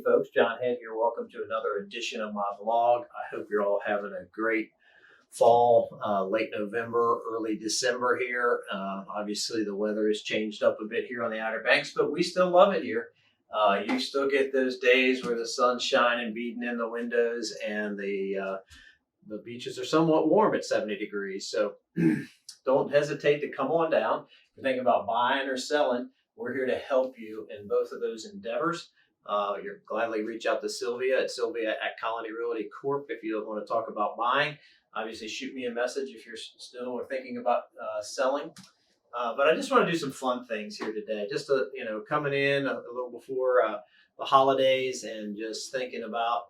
Hey folks, John Head here. Welcome to another edition of my vlog. I hope you're all having a great fall, late November, early December here. Obviously the weather has changed up a bit here on the Outer Banks, but we still love it here. You still get those days where the sun's shining, beating in the windows, and the beaches are somewhat warm at 70 degrees. So don't hesitate to come on down. If you're thinking about buying or selling, we're here to help you in both of those endeavors. You'll gladly reach out to Sylvia at Colony Realty Corp if you want to talk about buying. Obviously, shoot me a message if you're still thinking about selling. But I just want to do some fun things here today. Just to, coming in a little before the holidays and just thinking about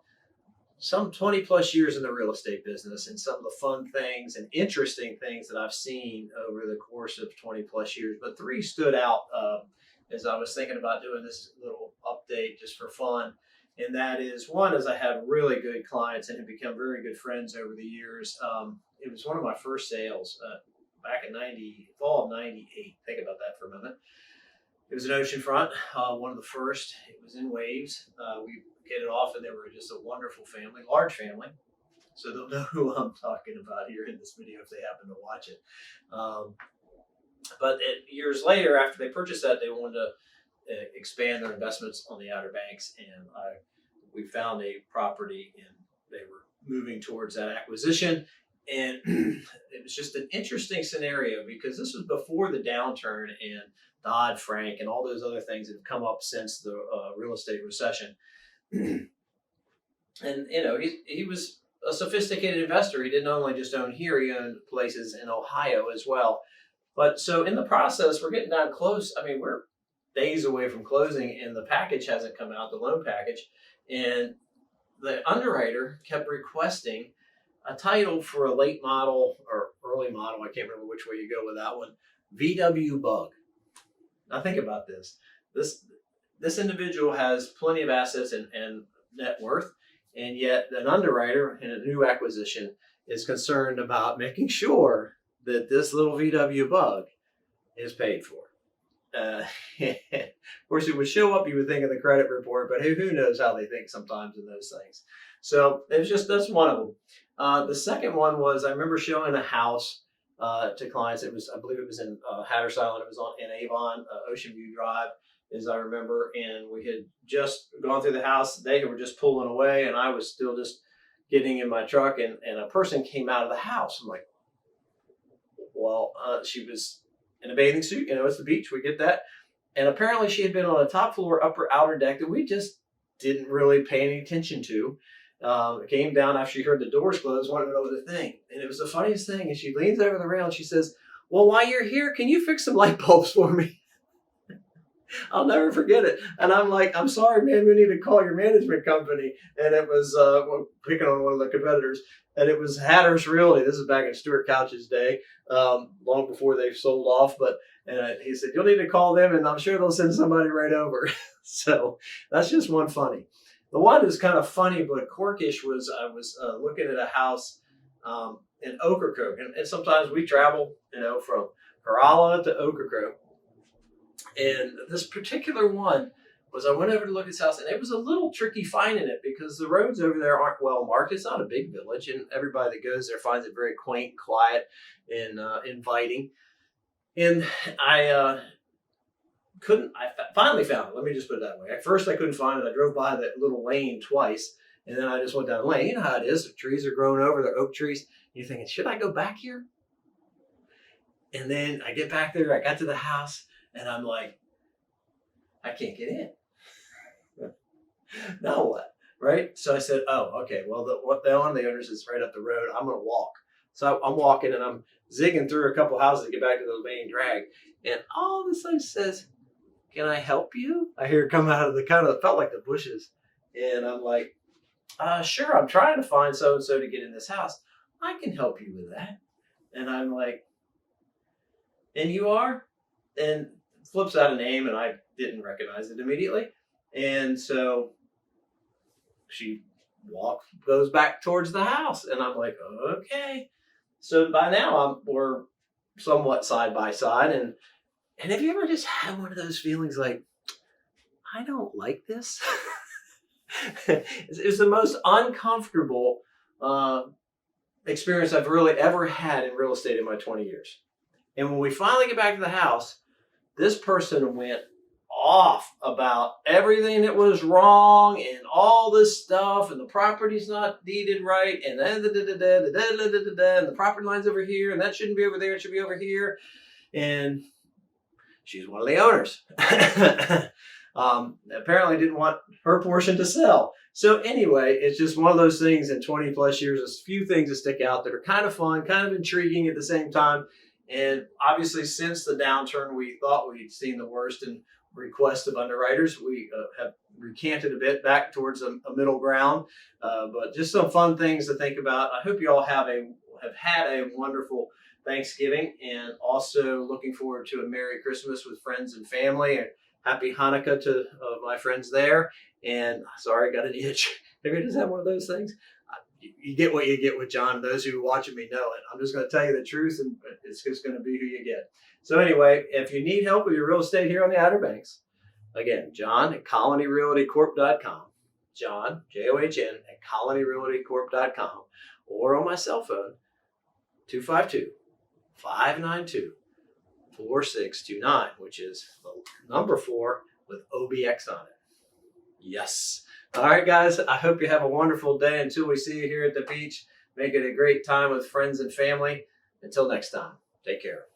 some 20 plus years in the real estate business and some of the fun things and interesting things that I've seen over the course of 20 plus years. But three stood out as I was thinking about doing this little update just for fun. And that is, one is I had really good clients and have become very good friends over the years. It was one of my first sales back in fall of 98. Think about that for a minute. It was an oceanfront, one of the first. It was in waves. We get it off, and they were just a wonderful family, large family. So they'll know who I'm talking about here in this video if they happen to watch it. But years later, after they purchased that, they wanted to expand their investments on the Outer Banks, and we found a property, and they were moving towards that acquisition. And it was just an interesting scenario because this was before the downturn and Dodd-Frank and all those other things that have come up since the real estate recession. And he was a sophisticated investor. He didn't only just own here, he owned places in Ohio as well. But so in the process, we're getting down close. I mean, we're days away from closing and the package hasn't come out, the loan package. And the underwriter kept requesting a title for a late model or early model. I can't remember which way you go with that one. VW Bug. Now think about this. This individual has plenty of assets and net worth, and yet an underwriter in a new acquisition is concerned about making sure that this little VW Bug is paid for. Of course, it would show up, you would think, in the credit report, but who knows how they think sometimes in those things. So that's one of them. The second one was, I remember showing a house to clients. I believe it was in Hatteras Island. It was in Avon, Ocean View Drive, as I remember. And we had just gone through the house. They were just pulling away, and I was still just getting in my truck. And a person came out of the house. I'm like, well, she was in a bathing suit. It's the beach. We get that. And apparently she had been on a top floor, outer deck that we just didn't really pay any attention to. Came down after she heard the doors close, wanted to know the thing. And it was the funniest thing. And she leans over the rail and she says, well, while you're here, can you fix some light bulbs for me? I'll never forget it. And I'm like, I'm sorry, man, we need to call your management company. And it was picking on one of the competitors. And it was Hatteras Realty. This is back in Stuart Couch's day, long before they sold off. But he said, you'll need to call them, and I'm sure they'll send somebody right over. So that's just one funny. The one that's kind of funny but quirkish was I was looking at a house in Ocracoke. And sometimes we travel, from Corolla to Ocracoke. And this particular one was, I went over to look at this house, and it was a little tricky finding it because the roads over there aren't well marked. It's not a big village, and everybody that goes there finds it very quaint, quiet, and inviting. And I finally found it. Let me just put it that way. At first, I couldn't find it. I drove by that little lane twice, and then I just went down the lane. You know how it is. The trees are growing over. They're oak trees. You're thinking, should I go back here? And then I get back there. I got to the house, and I'm like, I can't get in. Now what? Right? So I said, oh, okay. Well, one of the owners is right up the road. I'm going to walk. So I'm walking, and I'm zigging through a couple houses to get back to the main drag. And all of a sudden says, can I help you? I hear it come out of it felt like the bushes. And I'm like, sure, I'm trying to find so-and-so to get in this house. I can help you with that. And I'm like, and you are? And flips out a name, and I didn't recognize it immediately. And so she goes back towards the house, and I'm like, okay. So by now we're somewhat side by side, and have you ever just had one of those feelings like, I don't like this? It was the most uncomfortable experience I've really ever had in real estate in my 20 years. And when we finally get back to the house, this person went off about everything that was wrong and all this stuff, and the property's not deeded right, and then and the property line's over here, and that shouldn't be over there, it should be over here. And she's one of the owners. Apparently didn't want her portion to sell. So anyway, it's just one of those things in 20 plus years, there's a few things that stick out that are kind of fun, kind of intriguing at the same time. And obviously since the downturn, we thought we'd seen the worst in requests of underwriters. We have recanted a bit back towards a middle ground, but just some fun things to think about. I hope you all have had a wonderful Thanksgiving, and also looking forward to a Merry Christmas with friends and family, and Happy Hanukkah to my friends there. And sorry, I got an itch. Maybe I just have one of those things. You get what you get with John. Those who are watching me know it. I'm just going to tell you the truth, and it's just going to be who you get. So anyway, if you need help with your real estate here on the Outer Banks, again, John at colonyrealtycorp.com. John, John, at colonyrealtycorp.com, or on my cell phone, 252-592-4629, which is the number 4 with OBX on it. Yes. All right, guys, I hope you have a wonderful day until we see you here at the beach. Make it a great time with friends and family. Until next time, take care.